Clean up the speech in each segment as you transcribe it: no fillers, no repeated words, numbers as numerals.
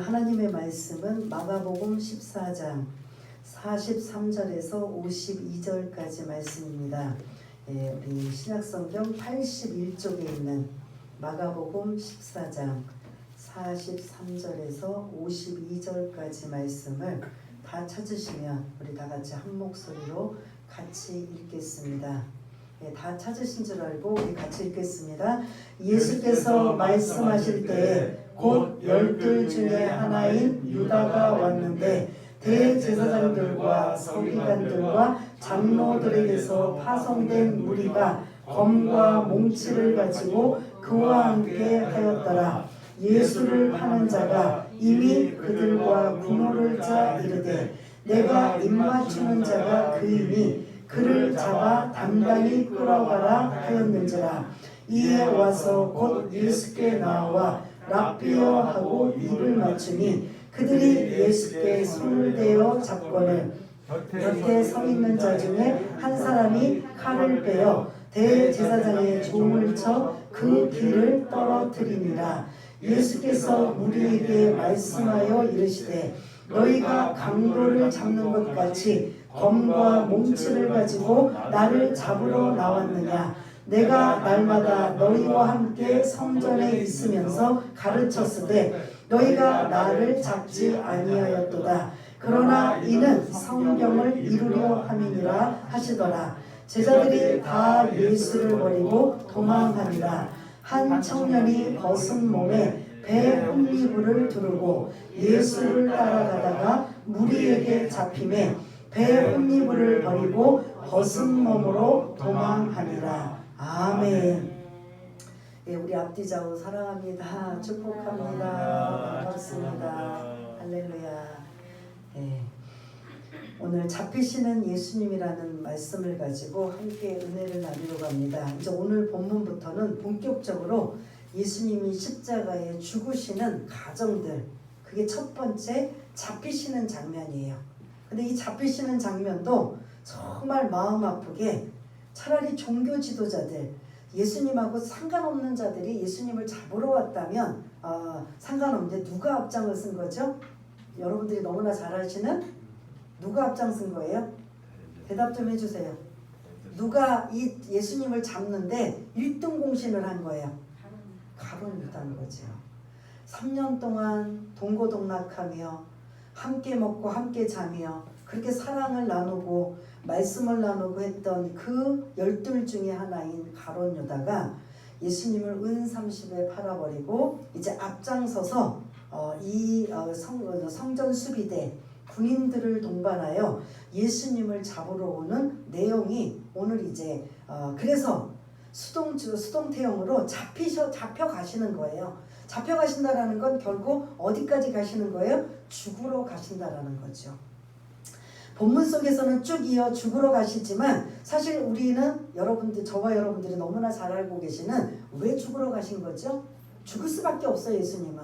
하나님의 말씀은 마가복음 14장 43절에서 52절까지 말씀입니다. 우리 신약성경 81쪽에 있는 마가복음 14장 43절에서 52절까지 말씀을 다 찾으시면 우리 다 같이 한 목소리로 같이 읽겠습니다. 다 찾으신 줄 알고 우리 같이 읽겠습니다. 예수께서 말씀하실 때에 곧 12 중에 하나인 유다가 왔는데 대제사장들과 서기관들과 장로들에게서 파송된 무리가 검과 몽치를 가지고 그와 함께 하였더라. 예수를 파는 자가 이미 그들과 분호를 짜 이르되 내가 입맞추는 자가 그이니 그를 잡아 단단히 끌어가라 하였는지라. 이에 와서 곧 예수께 나와 랍비여 하고 입을 맞추니 그들이 예수께 손을 대어 잡거늘 곁에 서 있는 자 중에 한 사람이 칼을 빼어 대제사장의 종을 쳐 그 길을 떨어뜨리니라. 예수께서 우리에게 말씀하여 이르시되 너희가 강도를 잡는 것 같이 검과 몽치를 가지고 나를 잡으러 나왔느냐. 내가 날마다 너희와 함께 성전에 있으면서 가르쳤으되 너희가 나를 잡지 아니하였도다. 그러나 이는 성경을 이루려 함이니라 하시더라. 제자들이 다 예수를 버리고 도망하니라. 한 청년이 벗은 몸에 배 혼미불을 두르고 예수를 따라가다가 무리에게 잡히매 배 혼미불을 버리고 벗은 몸으로 도망하니라. 아멘. 우리 앞뒤좌우 사랑합니다. 축복합니다. 반갑습니다. 할렐루야. 오늘 잡히시는 예수님이라는 말씀을 가지고 함께 은혜를 나누려 갑니다. 이제 오늘 본문부터는 본격적으로 예수님이 십자가에 죽으시는 과정들, 그게 첫 번째 잡히시는 장면이에요. 근데 이 잡히시는 장면도 정말 마음 아프게 차라리 종교 지도자들, 예수님하고 상관없는 자들이 예수님을 잡으러 왔다면 상관없는데 누가 앞장을 쓴 거죠? 여러분들이 너무나 잘 아시는 누가 앞장쓴 거예요? 대답 좀 해주세요. 누가 이 예수님을 잡는데 1등 공신을 한 거예요? 가룟 유다인 거죠. 3년 동안 동고동락하며 함께 먹고 함께 자며 그렇게 사랑을 나누고 말씀을 나누고 했던 그 12 중에 하나인 가룟 유다가 예수님을 은 30에 팔아버리고 이제 앞장서서 성전 수비대 군인들을 동반하여 예수님을 잡으러 오는 내용이 오늘 이제 그래서 수동태형으로 잡혀 가시는 거예요. 잡혀 가신다라는 건 결국 어디까지 가시는 거예요? 죽으러 가신다라는 거죠. 본문 속에서는 쭉 이어 죽으러 가시지만 사실 우리는 저와 여러분들이 너무나 잘 알고 계시는 왜 죽으러 가신 거죠? 죽을 수밖에 없어요. 예수님은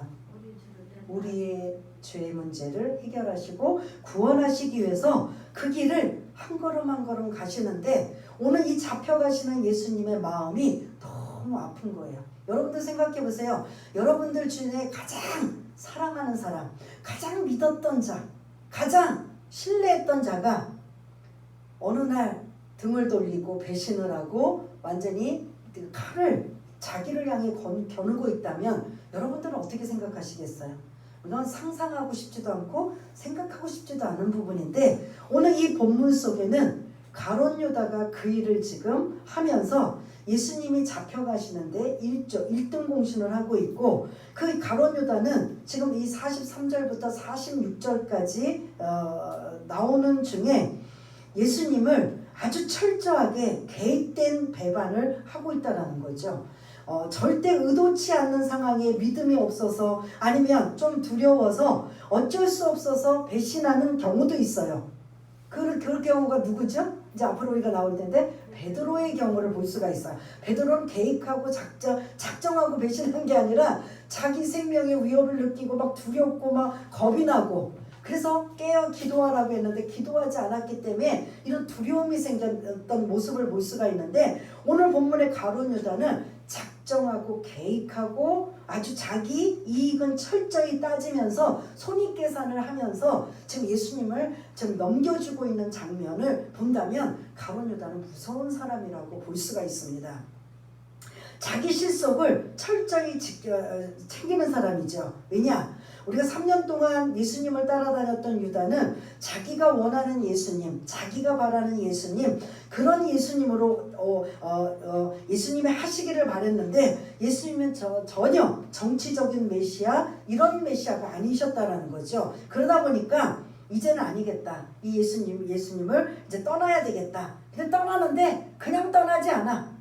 우리의 죄의 문제를 해결하시고 구원하시기 위해서 그 길을 한 걸음 한 걸음 가시는데 오늘 이 잡혀가시는 예수님의 마음이 너무 아픈 거예요. 여러분들 생각해 보세요. 여러분들 중에 가장 사랑하는 사람, 가장 믿었던 자, 가장 신뢰했던 자가 어느 날 등을 돌리고 배신을 하고 완전히 그 칼을 자기를 향해 겨누고 있다면 여러분들은 어떻게 생각하시겠어요? 이건 상상하고 싶지도 않고 생각하고 싶지도 않은 부분인데 오늘 이 본문 속에는 가룟 유다가 그 일을 지금 하면서 예수님이 잡혀가시는데 1등 공신을 하고 있고 그 가룟 유다는 지금 이 43절부터 46절까지 나오는 중에 예수님을 아주 철저하게 개입된 배반을 하고 있다는 거죠. 절대 의도치 않는 상황에 믿음이 없어서 아니면 좀 두려워서 어쩔 수 없어서 배신하는 경우도 있어요. 그럴 경우가 누구죠? 이제 앞으로 우리가 나올 텐데 베드로의 경우를 볼 수가 있어요. 베드로는 계획하고 작정하고 배신한 게 아니라 자기 생명의 위협을 느끼고 막 두렵고 막 겁이 나고 그래서 깨어 기도하라고 했는데 기도하지 않았기 때문에 이런 두려움이 생겼던 모습을 볼 수가 있는데 오늘 본문의 가룟 유다는 작정하고 계획하고 아주 자기 이익은 철저히 따지면서 손익계산을 하면서 지금 예수님을 지금 넘겨주고 있는 장면을 본다면 가룟 유다는 무서운 사람이라고 볼 수가 있습니다. 자기 실속을 철저히 챙기는 사람이죠. 왜냐? 우리가 3년 동안 예수님을 따라다녔던 유다는 자기가 원하는 예수님, 자기가 바라는 예수님, 그런 예수님으로 예수님의 하시기를 바랬는데 예수님은 전혀 정치적인 메시아, 이런 메시아가 아니셨다라는 거죠. 그러다 보니까 이제는 아니겠다. 이 예수님을 이제 떠나야 되겠다. 근데 떠나는데 그냥 떠나지 않아.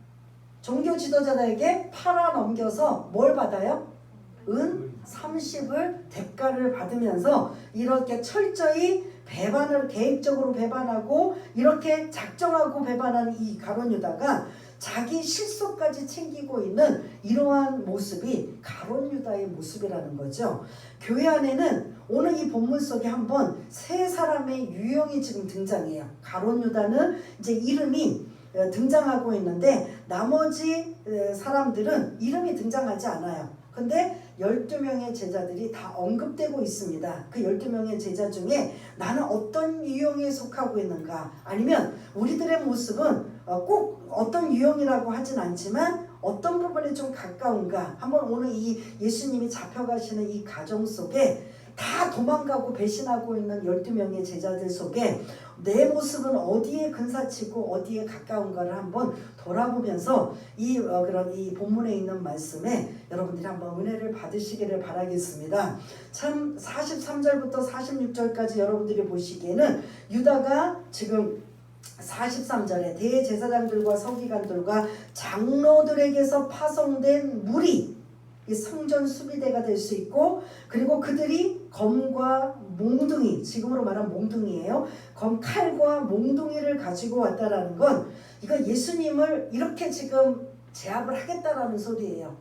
종교 지도자들에게 팔아 넘겨서 뭘 받아요? 은 30을 대가를 받으면서 이렇게 철저히 배반을 계획적으로 배반하고 이렇게 작정하고 배반하는 이 가룟 유다가 자기 실속까지 챙기고 있는 이러한 모습이 가룟 유다의 모습이라는 거죠. 교회 안에는 오늘 이 본문 속에 한번 세 사람의 유형이 지금 등장해요. 가룟 유다는 이제 이름이 등장하고 있는데 나머지 사람들은 이름이 등장하지 않아요. 근데 12명의 제자들이 다 언급되고 있습니다. 그 12명의 제자 중에 나는 어떤 유형에 속하고 있는가, 아니면 우리들의 모습은 꼭 어떤 유형이라고 하진 않지만 어떤 부분에 좀 가까운가, 한번 오늘 이 예수님이 잡혀가시는 이 가정 속에 다 도망가고 배신하고 있는 12명의 제자들 속에 내 모습은 어디에 근사치고 어디에 가까운가를 한번 돌아보면서 그런 이 본문에 있는 말씀에 여러분들이 한번 은혜를 받으시기를 바라겠습니다. 참 43절부터 46절까지 여러분들이 보시기에는 유다가 지금 43절에 대제사장들과 서기관들과 장로들에게서 파송된 무리, 이 성전 수비대가 될 수 있고, 그리고 그들이 검과 몽둥이, 지금으로 말하면 몽둥이에요. 칼과 몽둥이를 가지고 왔다라는 건 이거 예수님을 이렇게 지금 제압을 하겠다라는 소리예요.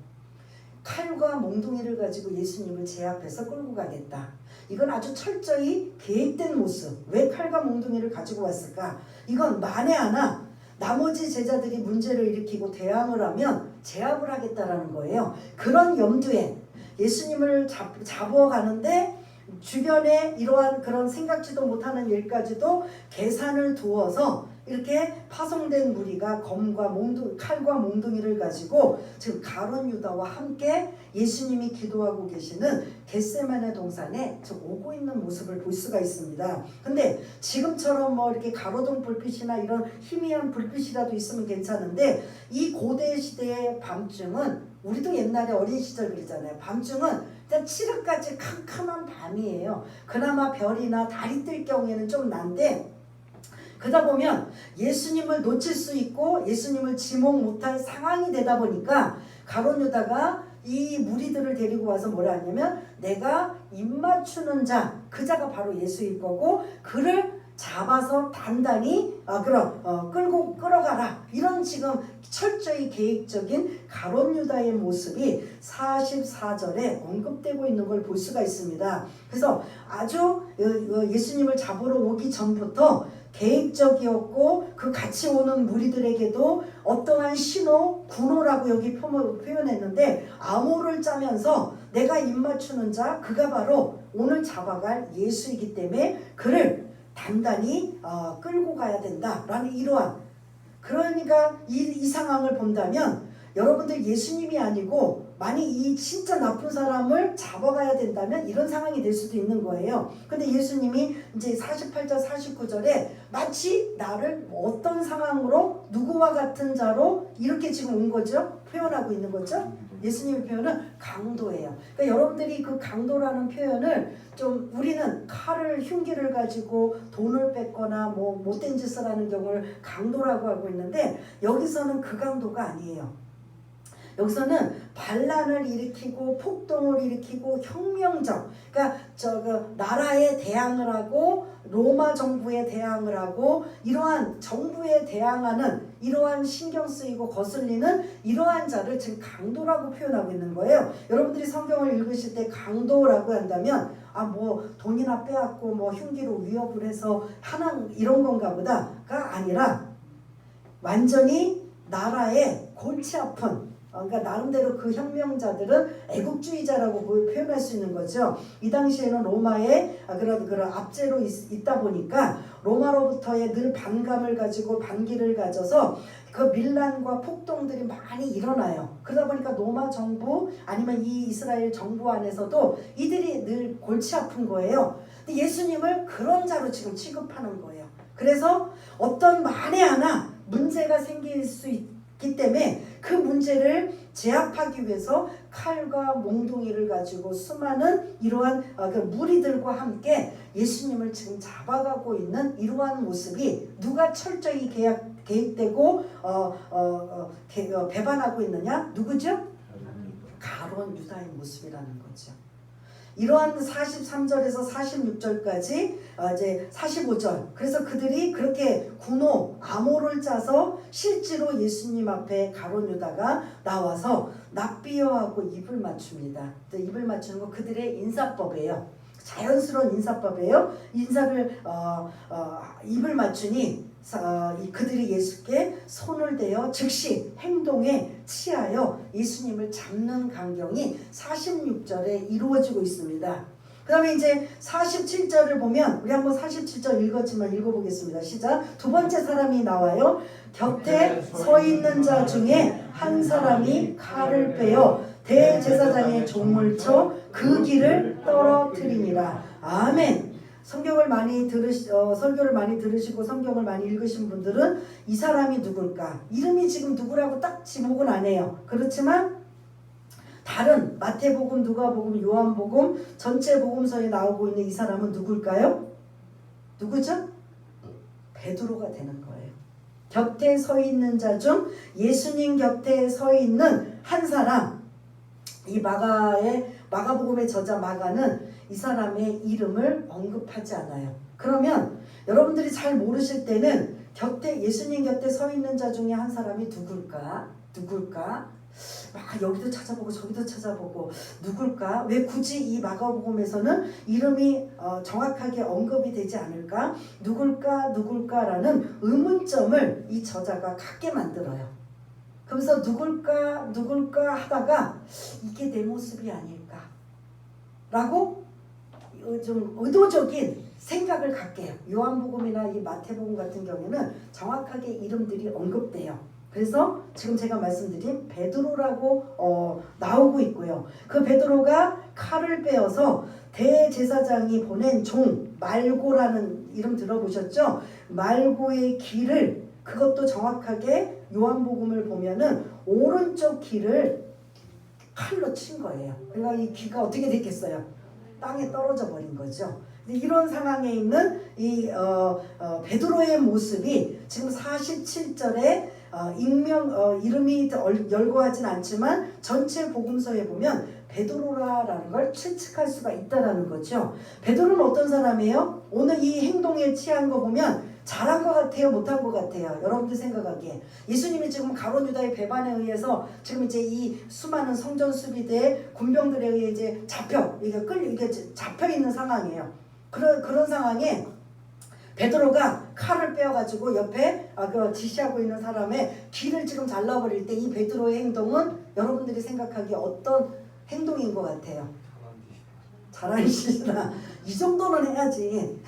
칼과 몽둥이를 가지고 예수님을 제압해서 끌고 가겠다. 이건 아주 철저히 계획된 모습. 왜 칼과 몽둥이를 가지고 왔을까? 이건 만에 하나 나머지 제자들이 문제를 일으키고 대항을 하면 제압을 하겠다라는 거예요. 그런 염두에 예수님을 잡으러 가는데 주변에 이러한 그런 생각지도 못하는 일까지도 계산을 두어서 이렇게 파송된 무리가 칼과 몽둥이를 가지고 지금 가룟 유다와 함께 예수님이 기도하고 계시는 겟세마네 동산에 오고 있는 모습을 볼 수가 있습니다. 근데 지금처럼 뭐 이렇게 가로등 불빛이나 이런 희미한 불빛이라도 있으면 괜찮은데 이 고대 시대의 밤중은, 우리도 옛날에 어린 시절 그러잖아요. 밤중은 일단 칠흑같이 캄캄한 밤이에요. 그나마 별이나 달이 뜰 경우에는 좀 난데, 그러다 보면 예수님을 놓칠 수 있고 예수님을 지목 못할 상황이 되다 보니까 가룟 유다가 이 무리들을 데리고 와서 뭐라 하냐면, 내가 입맞추는 자, 그 자가 바로 예수일 거고 그를 잡아서 단단히 끌고 끌어가라, 이런 지금 철저히 계획적인 가룟 유다의 모습이 44절에 언급되고 있는 걸 볼 수가 있습니다. 그래서 아주 예수님을 잡으러 오기 전부터 계획적이었고, 그 같이 오는 무리들에게도 어떠한 신호, 군호라고 여기 표현했는데 암호를 짜면서 내가 입맞추는 자, 그가 바로 오늘 잡아갈 예수이기 때문에 그를 단단히 끌고 가야 된다라는 이러한, 그러니까 이 상황을 본다면 여러분들 예수님이 아니고 만약 이 진짜 나쁜 사람을 잡아가야 된다면 이런 상황이 될 수도 있는 거예요. 근데 예수님이 이제 48절 49절에 마치 나를 어떤 상황으로 누구와 같은 자로 이렇게 지금 온 거죠. 표현하고 있는 거죠. 예수님의 표현은 강도예요. 그러니까 여러분들이 그 강도라는 표현을 좀, 우리는 칼을, 흉기를 가지고 돈을 뺏거나 뭐 못된 짓을 하는 경우를 강도라고 하고 있는데, 여기서는 그 강도가 아니에요. 여기서는 반란을 일으키고 폭동을 일으키고 혁명적, 그러니까 나라에 대항을 하고 로마 정부에 대항을 하고 이러한 정부에 대항하는 이러한 신경 쓰이고 거슬리는 이러한 자를 지금 강도라고 표현하고 있는 거예요. 여러분들이 성경을 읽으실 때 강도라고 한다면 뭐 돈이나 빼앗고 뭐 흉기로 위협을 해서 하는 이런 건가 보다가 아니라 완전히 나라의 골치 아픈 그러니까 나름대로 그 혁명자들은 애국주의자라고 표현할 수 있는 거죠. 이 당시에는 로마의 그런 압제로 있다 보니까 로마로부터의 늘 반감을 가지고 반기를 가져서 그 밀란과 폭동들이 많이 일어나요. 그러다 보니까 로마 정부 아니면 이 이스라엘 정부 안에서도 이들이 늘 골치 아픈 거예요. 근데 예수님을 그런 자로 지금 취급하는 거예요. 그래서 어떤 만에 하나 문제가 생길 수 있기 때문에 그 문제를 제압하기 위해서 칼과 몽둥이를 가지고 수많은 이러한 그 무리들과 함께 예수님을 지금 잡아가고 있는 이러한 모습이 누가 철저히 개입되고 배반하고 있느냐? 누구죠? 가룟 유다의 모습이라는 거죠. 이러한 43절에서 46절까지 이제 45절 그래서 그들이 그렇게 군호 암호를 짜서 실제로 예수님 앞에 가룟 유다가 나와서 납비어하고 입을 맞춥니다. 입을 맞추는 거 그들의 인사법이에요. 자연스러운 인사법이에요. 인사를 입을 맞추니 그들이 예수께 손을 대어 즉시 행동에 취하여 예수님을 잡는 광경이 46절에 이루어지고 있습니다. 그 다음에 이제 47절을 보면 우리 한번 47절 읽었지만 읽어보겠습니다. 시작. 두 번째 사람이 나와요. 곁에 서 있는 자 중에 한 사람이 칼을 빼어 대제사장의 종을 쳐 그 길을 떨어뜨리니라. 아멘. 설교를 많이 들으시고 성경을 많이 읽으신 분들은 이 사람이 누굴까? 이름이 지금 누구라고 딱 지목은 안 해요. 그렇지만 다른 마태복음, 누가복음, 요한복음 전체 복음서에 나오고 있는 이 사람은 누굴까요? 누구죠? 베드로가 되는 거예요. 곁에 서 있는 자 중 예수님 곁에 서 있는 한 사람. 이 마가복음의 저자 마가는 이 사람의 이름을 언급하지 않아요. 그러면 여러분들이 잘 모르실 때는 예수님 곁에 서 있는 자 중에 한 사람이 누굴까? 막 여기도 찾아보고 저기도 찾아보고 누굴까? 왜 굳이 이 마가복음에서는 이름이 정확하게 언급이 되지 않을까? 누굴까라는 의문점을 이 저자가 갖게 만들어요. 그래서 누굴까 하다가 이게 내 모습이 아닐까? 라고 좀 의도적인 생각을 갖게 해요. 요한복음이나 이 마태복음 같은 경우에는 정확하게 이름들이 언급돼요. 그래서 지금 제가 말씀드린 베드로라고 나오고 있고요. 그 베드로가 칼을 빼어서 대제사장이 보낸 종 말고라는 이름 들어보셨죠? 말고의 길을 그것도 정확하게 요한복음을 보면은 오른쪽 귀를 칼로 친 거예요. 그러니까 이 귀가 어떻게 됐겠어요? 땅에 떨어져 버린 거죠. 이런 상황에 있는 이 베드로의 모습이 지금 47절에 이름이 열거하진 않지만 전체 복음서에 보면 베드로라는 걸 추측할 수가 있다라는 거죠. 베드로는 어떤 사람이에요? 오늘 이 행동에 취한 거 보면 잘한 것 같아요? 못한 것 같아요? 여러분들 생각하기에 예수님이 지금 가룟 유다의 배반에 의해서 지금 이제 이 수많은 성전 수비대 군병들에 의해 이제 이게 잡혀 있는 상황이에요. 그런 상황에 베드로가 칼을 빼어가지고 옆에 그 지시하고 있는 사람의 귀를 지금 잘라버릴 때 이 베드로의 행동은 여러분들이 생각하기에 어떤 행동인 것 같아요? 잘하는 짓이나 이 정도는 해야지.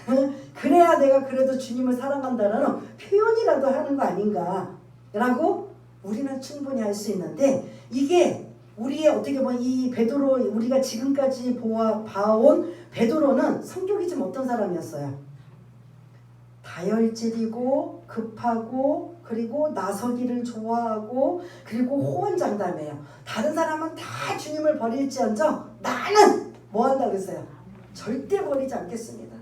그래야 내가 그래도 주님을 사랑한다라는 표현이라도 하는 거 아닌가 라고 우리는 충분히 할 수 있는데 이게 우리의 어떻게 보면 이 베드로 우리가 지금까지 봐온 베드로는 성격이 좀 어떤 사람이었어요? 다혈질이고 급하고 그리고 나서기를 좋아하고 그리고 호언장담해요. 다른 사람은 다 주님을 버릴지언정 나는 뭐 한다고 했어요? 절대 버리지 않겠습니다.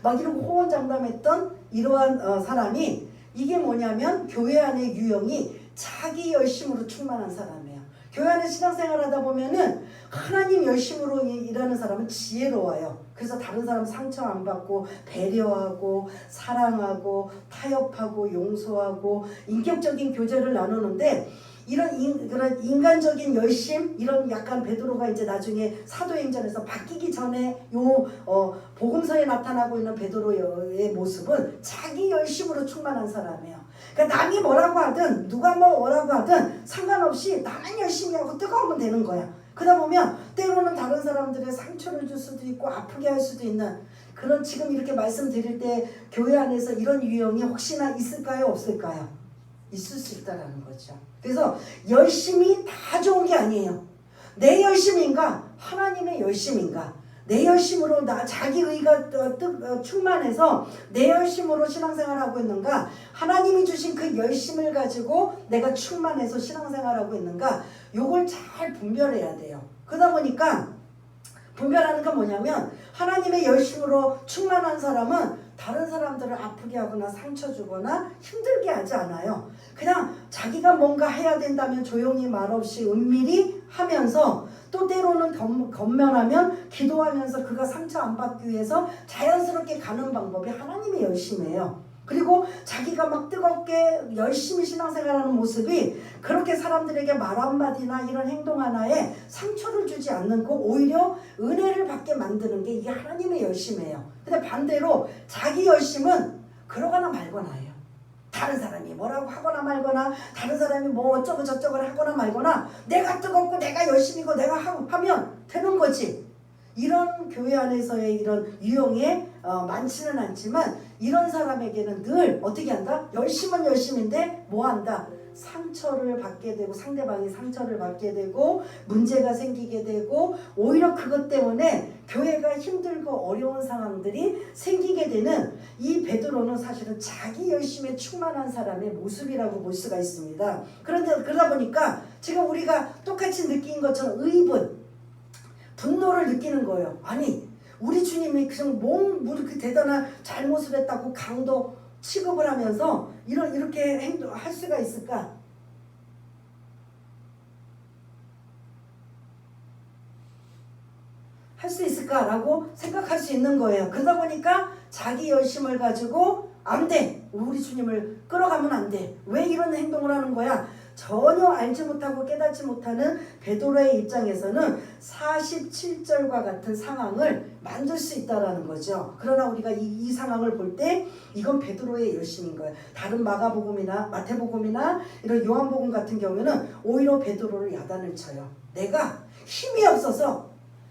막 이런 호언장담했던 이러한 사람이 이게 뭐냐면 교회 안의 유형이 자기 열심으로 충만한 사람이에요. 교회 안에 신앙생활 하다 보면은 하나님 열심으로 일하는 사람은 지혜로워요. 그래서 다른 사람 상처 안 받고 배려하고 사랑하고 타협하고 용서하고 인격적인 교제를 나누는데 그런 인간적인 열심 이런 약간 베드로가 이제 나중에 사도행전에서 바뀌기 전에 복음 복음서에 나타나고 있는 베드로의 모습은 자기 열심으로 충만한 사람이에요. 그러니까 남이 뭐라고 하든 누가 뭐라고 하든 상관없이 나만 열심히 하고 뜨거우면 되는 거야. 그러다 보면 때로는 다른 사람들의 상처를 줄 수도 있고 아프게 할 수도 있는 그런, 지금 이렇게 말씀드릴 때 교회 안에서 이런 유형이 혹시나 있을까요? 없을까요? 있을 수 있다라는 거죠. 그래서 열심이 다 좋은 게 아니에요. 내 열심인가? 하나님의 열심인가? 내 열심으로 자기 의가 충만해서 내 열심으로 신앙생활하고 있는가? 하나님이 주신 그 열심을 가지고 내가 충만해서 신앙생활하고 있는가? 요걸 잘 분별해야 돼요. 그러다 보니까 분별하는 건 뭐냐면 하나님의 열심으로 충만한 사람은 다른 사람들을 아프게 하거나 상처 주거나 힘들게 하지 않아요. 그냥 자기가 뭔가 해야 된다면 조용히 말없이 은밀히 하면서 또 때로는 겉면하면 기도하면서 그가 상처 안 받기 위해서 자연스럽게 가는 방법이 하나님의 열심이에요. 그리고 자기가 막 뜨겁게 열심히 신앙생활하는 모습이 그렇게 사람들에게 말 한마디나 이런 행동 하나에 상처를 주지 않는 거, 오히려 은혜를 받게 만드는 게 이게 하나님의 열심이에요. 근데 반대로 자기 열심은 그러거나 말거나예요. 다른 사람이 뭐라고 하거나 말거나 다른 사람이 뭐 어쩌고 저쩌고 하거나 말거나 내가 뜨겁고 내가 열심히고 내가 하면 되는 거지. 이런 교회 안에서의 이런 유형에 많지는 않지만 이런 사람에게는 늘 어떻게 한다? 열심은 열심인데 뭐 한다? 상처를 받게 되고 상대방이 상처를 받게 되고 문제가 생기게 되고 오히려 그것 때문에 교회가 힘들고 어려운 상황들이 생기게 되는 이 베드로는 사실은 자기 열심에 충만한 사람의 모습이라고 볼 수가 있습니다. 그런데 그러다 보니까 지금 우리가 똑같이 느낀 것처럼 의분, 분노를 느끼는 거예요. 아니 우리 주님이 그냥 그 대단한 잘못을 했다고 강도 취급을 하면서 이렇게 행동할 수가 있을까? 할 수 있을까라고 생각할 수 있는 거예요. 그러다 보니까 자기 열심을 가지고 안 돼. 우리 주님을 끌어가면 안 돼. 왜 이런 행동을 하는 거야? 전혀 알지 못하고 깨닫지 못하는 베드로의 입장에서는 47절과 같은 상황을 만들 수 있다라는 거죠. 그러나 우리가 이 상황을 볼 때 이건 베드로의 열심인 거예요. 다른 마가복음이나 마태복음이나 이런 요한복음 같은 경우에는 오히려 베드로를 야단을 쳐요. 내가 힘이 없어서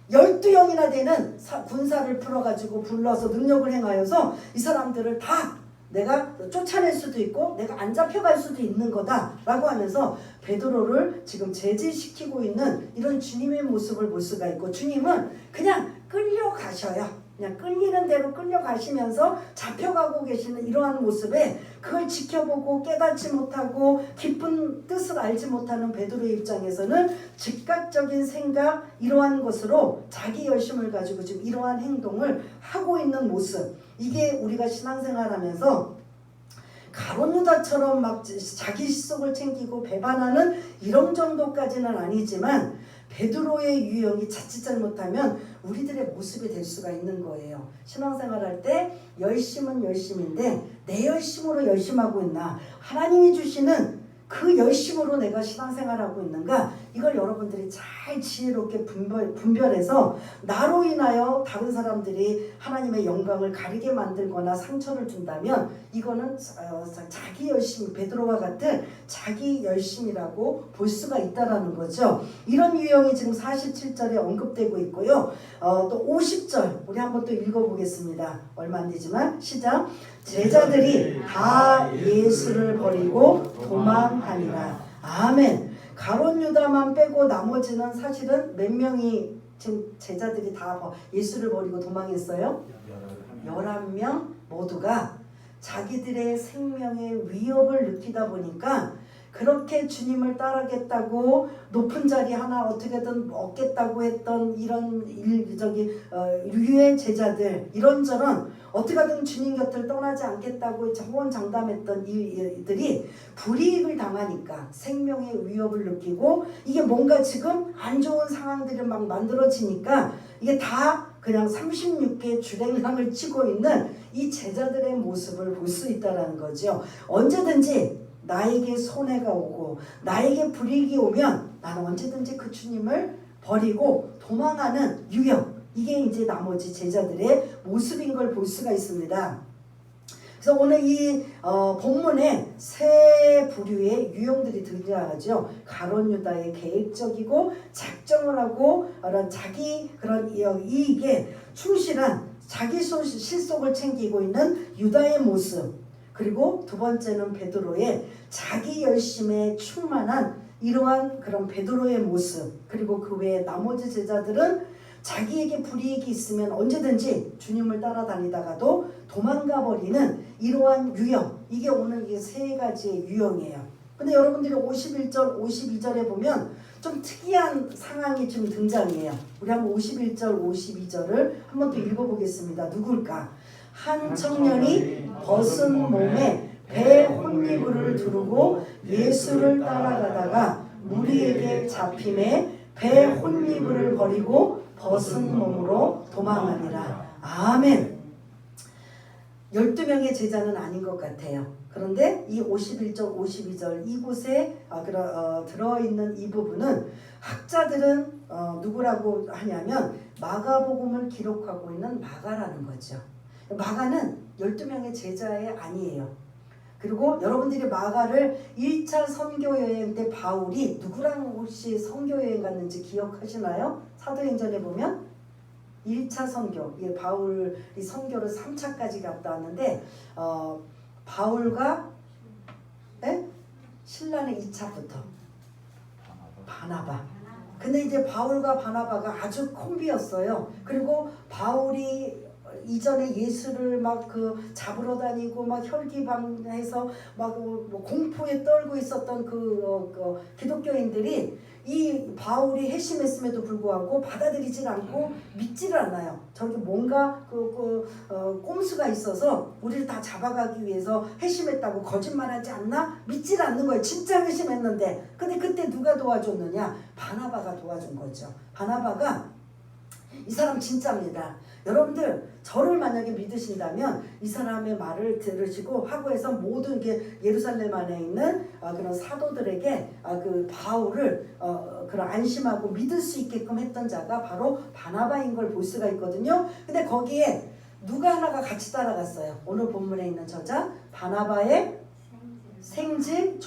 12영이나 되는 군사를 풀어가지고 불러서 능력을 행하여서 이 사람들을 다 내가 쫓아낼 수도 있고 내가 안 잡혀갈 수도 있는 거다라고 하면서 베드로를 지금 제지시키고 있는 이런 주님의 모습을 볼 수가 있고, 주님은 그냥 끌려가셔요. 그냥 끌리는 대로 끌려가시면서 잡혀가고 계시는 이러한 모습에 그걸 지켜보고 깨닫지 못하고 깊은 뜻을 알지 못하는 베드로의 입장에서는 즉각적인 생각, 이러한 것으로 자기 열심을 가지고 지금 이러한 행동을 하고 있는 모습, 이게 우리가 신앙생활하면서 가룟 유다처럼 막 자기 시속을 챙기고 배반하는 이런 정도까지는 아니지만 베드로의 유형이 자칫 잘못하면 우리들의 모습이 될 수가 있는 거예요. 신앙생활할 때 열심은 열심인데 내 열심으로 열심하고 있나? 하나님이 주시는 그 열심으로 내가 신앙생활하고 있는가? 이걸 여러분들이 잘 지혜롭게 분별해서 나로 인하여 다른 사람들이 하나님의 영광을 가리게 만들거나 상처를 준다면 이거는 자기 열심, 베드로와 같은 자기 열심이라고 볼 수가 있다라는 거죠. 이런 유형이 지금 47절에 언급되고 있고요. 또 50절 우리 한번 또 읽어보겠습니다. 얼마 안 되지만 시작. 제자들이 다 예수를 버리고 도망하니라. 아멘. 가룟 유다만 빼고 나머지는 사실은 몇 명이 지금 제자들이 다 예수를 버리고 도망했어요? 11명 모두가 자기들의 생명의 위협을 느끼다 보니까 그렇게 주님을 따르겠다고 높은 자리 하나 어떻게든 얻겠다고 했던 이런 유해 제자들, 이런저런 어떻게든 주님 곁을 떠나지 않겠다고 호언장담했던 이들이 불이익을 당하니까 생명의 위협을 느끼고 이게 뭔가 지금 안 좋은 상황들이 막 만들어지니까 이게 다 그냥 36개 주랭랑을 치고 있는 이 제자들의 모습을 볼 수 있다는 거죠. 언제든지 나에게 손해가 오고 나에게 불이익이 오면 나는 언제든지 그 주님을 버리고 도망하는 유형, 이게 이제 나머지 제자들의 모습인 걸 볼 수가 있습니다. 그래서 오늘 이 본문에 세 부류의 유형들이 등장하죠. 가룟 유다의 계획적이고 작정을 하고 자기 그런 이익에 충실한 자기 실속을 챙기고 있는 유다의 모습, 그리고 두 번째는 베드로의 자기 열심에 충만한 이러한 그런 베드로의 모습, 그리고 그 외에 나머지 제자들은 자기에게 불이익이 있으면 언제든지 주님을 따라다니다가도 도망가 버리는 이러한 유형, 이게 오늘 이 세 가지의 유형이에요. 근데 여러분들이 51절, 52절에 보면 좀 특이한 상황이 좀 등장해요. 우리 한번 51절, 52절을 한번 또 읽어보겠습니다. 누굴까? 한 청년이 벗은 몸에 배 혼이불을 두르고 예수를 따라가다가 무리에게 잡힘에 배 혼이불을 버리고 벗은 몸으로 도망하니라. 아멘. 12명의 제자는 아닌 것 같아요. 그런데 이 51절, 52절 이곳에 들어있는 이 부분은 학자들은 누구라고 하냐면 마가복음을 기록하고 있는 마가라는 거죠. 마가는 12명의 제자에 아니에요. 그리고 여러분들이 마가를 1차 선교여행 때 바울이 누구랑 혹시 선교여행 갔는지 기억하시나요? 사도행전에 보면 1차 선교, 바울이 선교를 3차까지 갔다 왔는데 바울과 신라는 2차부터 바나바. 근데 이제 바울과 바나바가 아주 콤비였어요. 그리고 바울이 이전에 예수를 막 잡으러 다니고 막 혈기방해서 막 공포에 떨고 있었던 그 기독교인들이 이 바울이 회심했음에도 불구하고 받아들이질 않고 믿지를 않아요. 저렇게 뭔가 꼼수가 있어서 우리를 다 잡아가기 위해서 회심했다고 거짓말하지 않나? 믿지를 않는 거예요. 진짜 회심했는데. 근데 그때 누가 도와줬느냐? 바나바가 도와준 거죠. 바나바가 이 사람 진짜입니다. 여러분들 저를 만약에 믿으신다면 이 사람의 말을 들으시고 하고해서 모든 게 예루살렘 안에 있는 그런 사도들에게 그 바울을 그런 안심하고 믿을 수 있게끔 했던 자가 바로 바나바인 걸 볼 수가 있거든요. 근데 거기에 누가 하나가 같이 따라갔어요. 오늘 본문에 있는 저자 바나바의 생질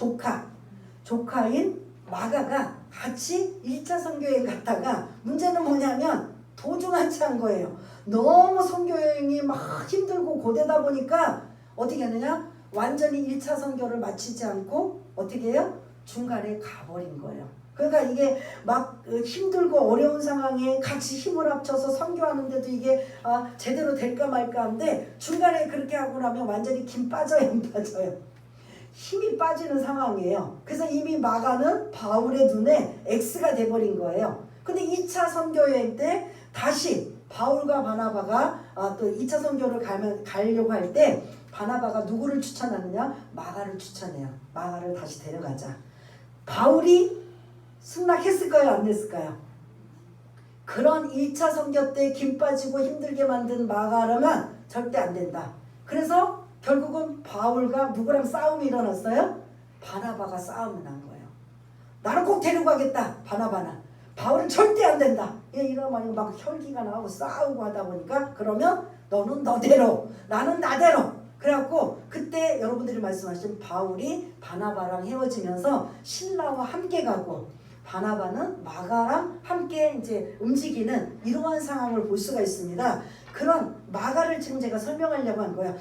조카인 마가가 같이 1차 선교여행 갔다가 문제는 뭐냐면 도중한치 한 거예요. 너무 선교여행이 막 힘들고 고되다 보니까 어떻게 하느냐? 완전히 1차 선교를 마치지 않고 어떻게 해요? 중간에 가버린 거예요. 그러니까 이게 막 힘들고 어려운 상황에 같이 힘을 합쳐서 선교하는데도 이게 제대로 될까 말까 한데 중간에 그렇게 하고 나면 완전히 김 빠져요, 안 빠져요? 힘이 빠지는 상황이에요. 그래서 이미 마가는 바울의 눈에 X가 돼버린 거예요. 근데 2차 선교여행 때 다시 바울과 바나바가 또 2차 선교를 가려고 할 때 바나바가 누구를 추천하느냐? 마가를 추천해요. 마가를 다시 데려가자. 바울이 승낙했을까요? 안 했을까요? 그런 1차 선교 때 김 빠지고 힘들게 만든 마가라면 절대 안 된다. 그래서 결국은 바울과 누구랑 싸움이 일어났어요? 바나바가 싸움이 난 거예요. 나는 꼭 데려가겠다. 바나바는. 바울은 절대 안 된다. 이러면 막 혈기가 나고 싸우고 하다 보니까 그러면 너는 너대로 나는 나대로. 그래갖고 그때 여러분들이 말씀하신 바울이 바나바랑 헤어지면서 신라와 함께 가고 바나바는 마가랑 함께 이제 움직이는 이러한 상황을 볼 수가 있습니다. 그런 마가를 지금 제가 설명하려고 한 거예요.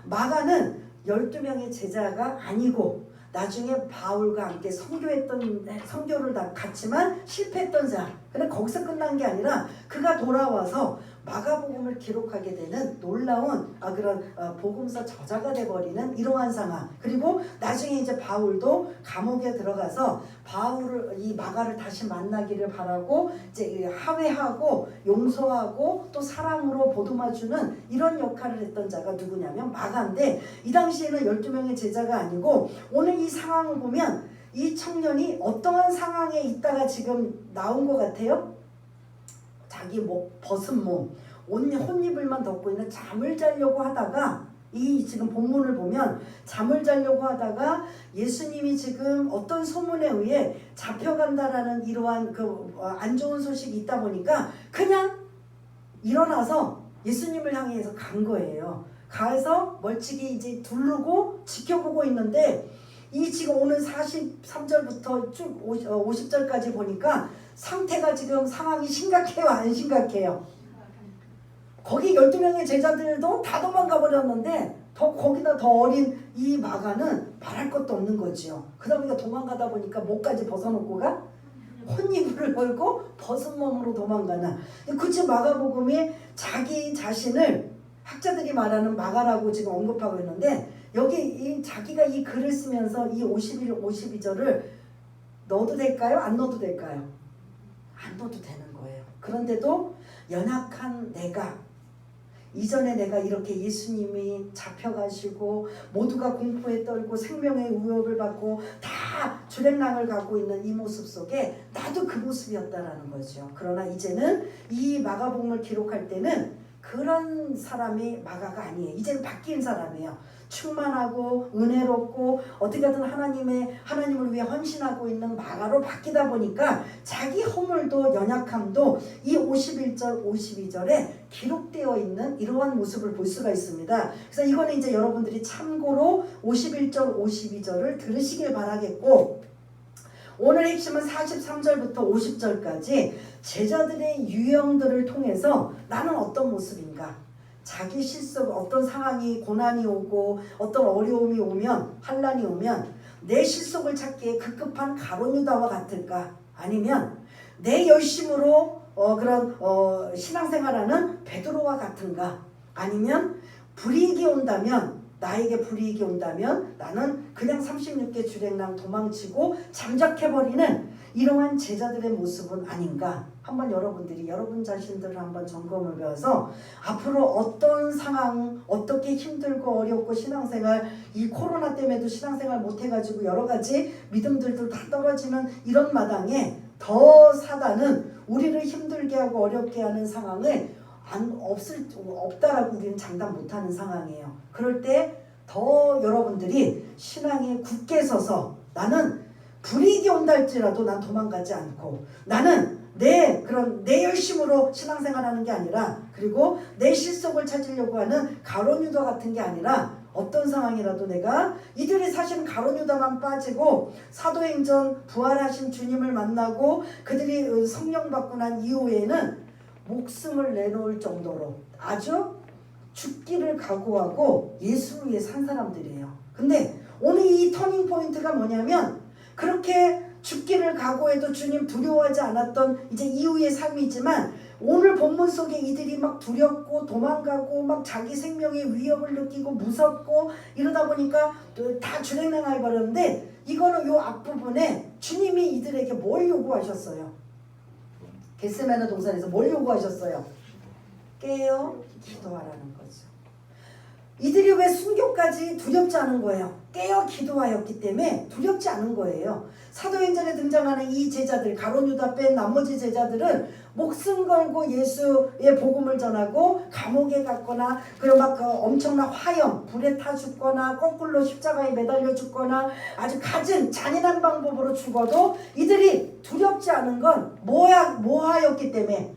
마가는 12명의 제자가 아니고 나중에 바울과 함께 선교를 다 갔지만 실패했던 자. 근데 거기서 끝난 게 아니라 그가 돌아와서 마가복음을 기록하게 되는 놀라운 그런 복음서 저자가 돼버리는 이러한 상황. 그리고 나중에 이제 바울도 감옥에 들어가서 이 마가를 다시 만나기를 바라고 이제 하회하고 용서하고 또 사랑으로 보듬어주는 이런 역할을 했던 자가 누구냐면 마가인데 이 당시에는 12명의 제자가 아니고 오늘 이 상황을 보면 이 청년이 어떠한 상황에 있다가 지금 나온 것 같아요? 자기 벗은 몸, 혼이불만 덮고 있는 잠을 자려고 하다가 이 지금 본문을 보면 잠을 자려고 하다가 예수님이 지금 어떤 소문에 의해 잡혀간다라는 이러한 안 좋은 소식이 있다 보니까 그냥 일어나서 예수님을 향해서 간 거예요. 가서 멀찍이 이제 두르고 지켜보고 있는데 이 지금 오늘 43절부터 쭉 50절까지 보니까 상태가 지금 상황이 심각해요, 안 심각해요? 거기 12명의 제자들도 다 도망가 버렸는데 거기다 더 어린 이 마가는 말할 것도 없는 거지요. 그러다 보니까 도망가다 보니까 목까지 벗어놓고 가 혼이불을 걸고 벗은 몸으로 도망가나. 그치 마가복음이 자기 자신을 학자들이 말하는 마가라고 지금 언급하고 있는데 여기 자기가 이 글을 쓰면서 이 51, 52절을 넣어도 될까요? 안 넣어도 될까요? 안 넣어도 되는 거예요. 그런데도 연약한 내가 이전에 내가 이렇게 예수님이 잡혀가시고 모두가 공포에 떨고 생명의 위협을 받고 다 주랭랑을 갖고 있는 이 모습 속에 나도 그 모습이었다라는 거죠. 그러나 이제는 이 마가복음을 기록할 때는 그런 사람이 마가가 아니에요. 이제는 바뀐 사람이에요. 충만하고 은혜롭고 어떻게든 하나님을 위해 헌신하고 있는 마가로 바뀌다 보니까 자기 허물도 연약함도 이 51절 52절에 기록되어 있는 이러한 모습을 볼 수가 있습니다. 그래서 이거는 이제 여러분들이 참고로 51절 52절을 들으시길 바라겠고, 오늘 핵심은 43절부터 50절까지 제자들의 유형들을 통해서 나는 어떤 모습인가, 자기 실속, 어떤 상황이 고난이 오고 어떤 어려움이 오면 환난이 오면 내 실속을 찾기에 급급한 가룟 유다와 같을까, 아니면 내 열심으로 신앙생활하는 베드로와 같은가, 아니면 불이익이 온다면 나에게 불이익이 온다면 나는 그냥 36개 주랭랑 도망치고 잠적해버리는 이러한 제자들의 모습은 아닌가. 한번 여러분들이 여러분 자신들을 한번 점검을 배워서 앞으로 어떤 상황, 어떻게 힘들고 어렵고 신앙생활, 이 코로나 때문에도 신앙생활 못해가지고 여러 가지 믿음들도 다 떨어지는 이런 마당에 더 사단은 우리를 힘들게 하고 어렵게 하는 상황을 없다라고 우리는 장담 못하는 상황이에요. 그럴 때 더 여러분들이 신앙에 굳게 서서 나는 불이익이 온다 할지라도 난 도망가지 않고, 나는 내 열심으로 신앙생활하는 게 아니라, 그리고 내 실속을 찾으려고 하는 가룟 유다 같은 게 아니라 어떤 상황이라도 내가, 이들이 사실은 가룟 유다만 빠지고 사도행전 부활하신 주님을 만나고 그들이 성령 받고 난 이후에는 목숨을 내놓을 정도로 아주 죽기를 각오하고 예수를 위해 산 사람들이에요. 근데 오늘 이 터닝 포인트가 뭐냐면, 그렇게 죽기를 각오해도 주님 두려워하지 않았던 이제 이후의 삶이지만, 오늘 본문 속에 이들이 막 두렵고 도망가고 막 자기 생명의 위협을 느끼고 무섭고 이러다 보니까 다 주랭랑해 버렸는데, 이거는 요 앞부분에 주님이 이들에게 뭘 요구하셨어요? 겟세마네 동산에서 뭘 요구하셨어요? 깨어 기도하라는 거죠. 이들이 왜 순교까지 두렵지 않은 거예요? 깨어 기도하였기 때문에 두렵지 않은 거예요. 사도행전에 등장하는 이 제자들, 가룟 유다 뺀 나머지 제자들은 목숨 걸고 예수의 복음을 전하고 감옥에 갔거나, 그리고 막 엄청난 화형, 불에 타 죽거나 거꾸로 십자가에 매달려 죽거나 아주 갖은 잔인한 방법으로 죽어도 이들이 두렵지 않은 건 뭐하였기 때문에?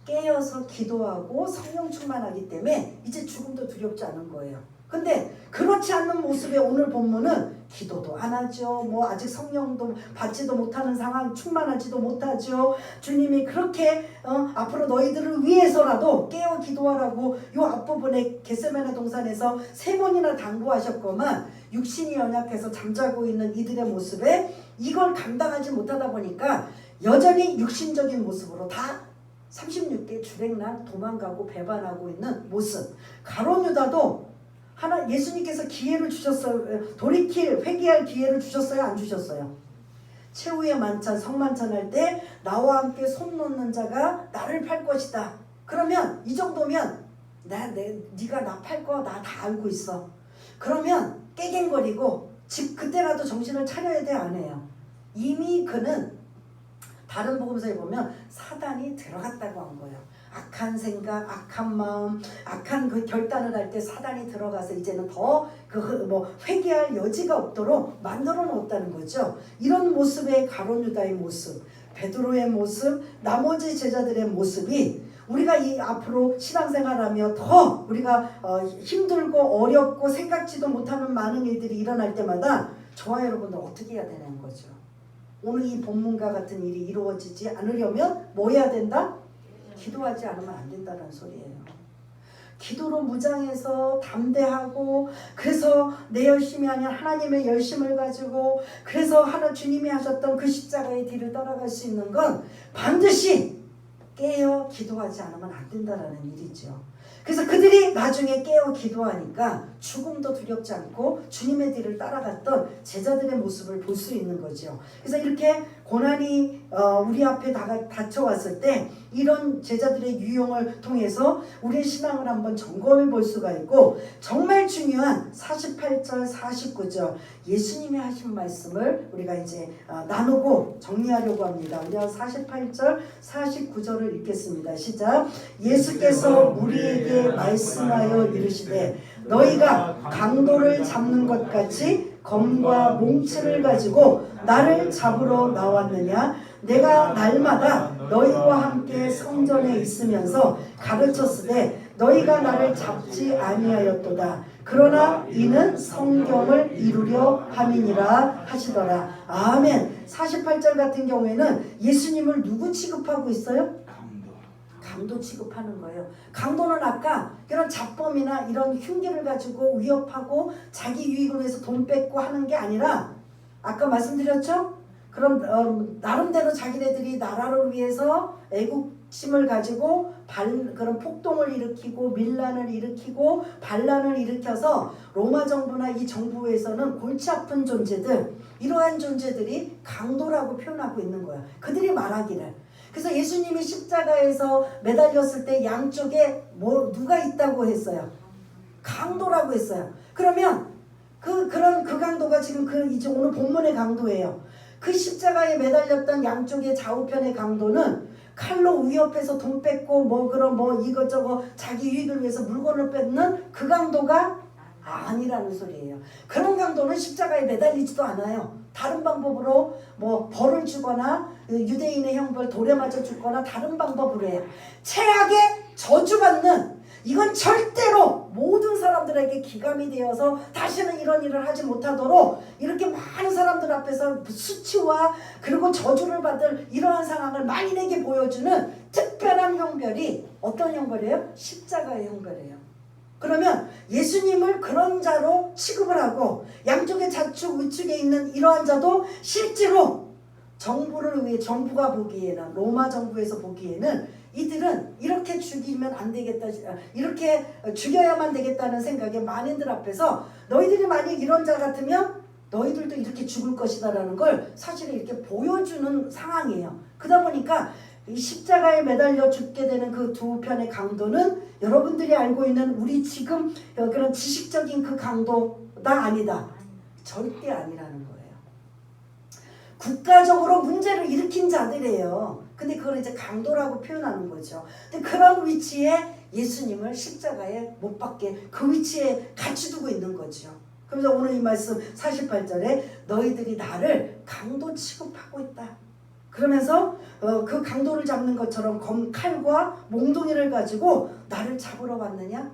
깨어서 기도하고 성령 충만하기 때문에 이제 죽음도 두렵지 않은 거예요. 근데 그렇지 않는 모습의 오늘 본문은 기도도 안 하죠. 뭐 아직 성령도 받지도 못하는 상황, 충만하지도 못하죠. 주님이 그렇게 앞으로 너희들을 위해서라도 깨어 기도하라고 요 앞부분에 겟세마네 동산에서 3번이나 당부하셨건만, 육신이 연약해서 잠자고 있는 이들의 모습에 이걸 감당하지 못하다 보니까 여전히 육신적인 모습으로 다 36개 주랭랑 도망가고 배반하고 있는 모습. 가룟 유다도 예수님께서 기회를 주셨어요. 돌이킬, 회개할 기회를 주셨어요? 안 주셨어요? 최후의 만찬, 성만찬 할 때 나와 함께 손 놓는 자가 나를 팔 것이다. 그러면 이 정도면 네가 나 팔 거 나 다 알고 있어. 그러면 깨갱거리고 그때라도 정신을 차려야 돼, 안 해요? 이미 그는 다른 복음서에 보면 사단이 들어갔다고 한 거예요. 악한 생각, 악한 마음, 악한 그 결단을 할 때 사단이 들어가서 이제는 더 회개할 여지가 없도록 만들어 놓았다는 거죠. 이런 모습의 가룟 유다의 모습, 베드로의 모습, 나머지 제자들의 모습이 우리가 이 앞으로 신앙생활하며 더 우리가 힘들고 어렵고 생각지도 못하는 많은 일들이 일어날 때마다 저와 여러분들 어떻게 해야 되는 거죠? 오늘 이 본문과 같은 일이 이루어지지 않으려면 뭐 해야 된다? 기도하지 않으면 안 된다는 소리예요. 기도로 무장해서 담대하고, 그래서 내 열심이 아니라 하나님의 열심을 가지고, 그래서 주님이 하셨던 그 십자가의 뒤를 따라갈 수 있는 건 반드시 깨어 기도하지 않으면 안 된다는 일이죠. 그래서 그들이 나중에 깨어 기도하니까 죽음도 두렵지 않고 주님의 뒤를 따라갔던 제자들의 모습을 볼 수 있는 거죠. 그래서 이렇게 고난이 우리 앞에 닥쳐왔을 때 이런 제자들의 유형을 통해서 우리의 신앙을 한번 점검해 볼 수가 있고, 정말 중요한 48절 49절 예수님이 하신 말씀을 우리가 이제 나누고 정리하려고 합니다. 우리가 48절 49절을 읽겠습니다. 시작. 예수께서 우리에게 말씀하여 이르시되 너희가 강도를 잡는 것 같이 검과 몽치를 가지고 나를 잡으러 나왔느냐? 내가 날마다 너희와 함께 성전에 있으면서 가르쳤으되 너희가 나를 잡지 아니하였도다. 그러나 이는 성경을 이루려 함이니라 하시더라. 아멘. 48절 같은 경우에는 예수님을 누구 취급하고 있어요? 강도 취급하는 거예요. 강도는 아까 그런 잡범이나 이런 흉기를 가지고 위협하고 자기 유익을 위해서 돈 뺏고 하는 게 아니라, 아까 말씀드렸죠? 그런 나름대로 자기네들이 나라를 위해서 애국심을 가지고 그런 폭동을 일으키고 밀란을 일으키고 반란을 일으켜서 로마 정부나 이 정부에서는 골치 아픈 존재들, 이러한 존재들이 강도라고 표현하고 있는 거야. 그들이 말하기를. 그래서 예수님이 십자가에서 매달렸을 때 양쪽에 누가 있다고 했어요? 강도라고 했어요. 그러면 그 강도가 지금 이제 오늘 본문의 강도예요. 그 십자가에 매달렸던 양쪽의 좌우편의 강도는 칼로 위협해서 돈 뺏고 이것저것 자기 유익을 위해서 물건을 뺏는 그 강도가 아니라는 소리예요. 그런 강도는 십자가에 매달리지도 않아요. 다른 방법으로 벌을 주거나 유대인의 형벌 돌에 맞아 죽거나 다른 방법으로 해요. 최악의 저주받는, 이건 절대로 모든 사람들에게 기감이 되어서 다시는 이런 일을 하지 못하도록 이렇게 많은 사람들 앞에서 수치와 그리고 저주를 받을 이러한 상황을 만인에게 보여주는 특별한 형벌이 어떤 형벌이에요? 십자가의 형벌이에요. 그러면 예수님을 그런 자로 취급을 하고 양쪽의 좌측 우측에 있는 이러한 자도 실제로 정부가 보기에는, 로마 정부에서 보기에는 이들은 이렇게 죽이면 안 되겠다, 이렇게 죽여야만 되겠다는 생각에 만인들 앞에서 너희들이 만약 이런 자 같으면 너희들도 이렇게 죽을 것이다라는 걸 사실은 이렇게 보여주는 상황이에요. 그러다 보니까 이 십자가에 매달려 죽게 되는 그 두 편의 강도는 여러분들이 알고 있는 우리 지금 그런 지식적인 그 강도다, 아니다. 절대 아니라는 거예요. 국가적으로 문제를 일으킨 자들이에요. 근데 그걸 이제 강도라고 표현하는 거죠. 근데 그런 위치에 예수님을 십자가에 못 박게 그 위치에 같이 두고 있는 거죠. 그래서 오늘 이 말씀 48절에 너희들이 나를 강도 취급하고 있다. 그러면서 그 강도를 잡는 것처럼 칼과 몽둥이를 가지고 나를 잡으러 왔느냐?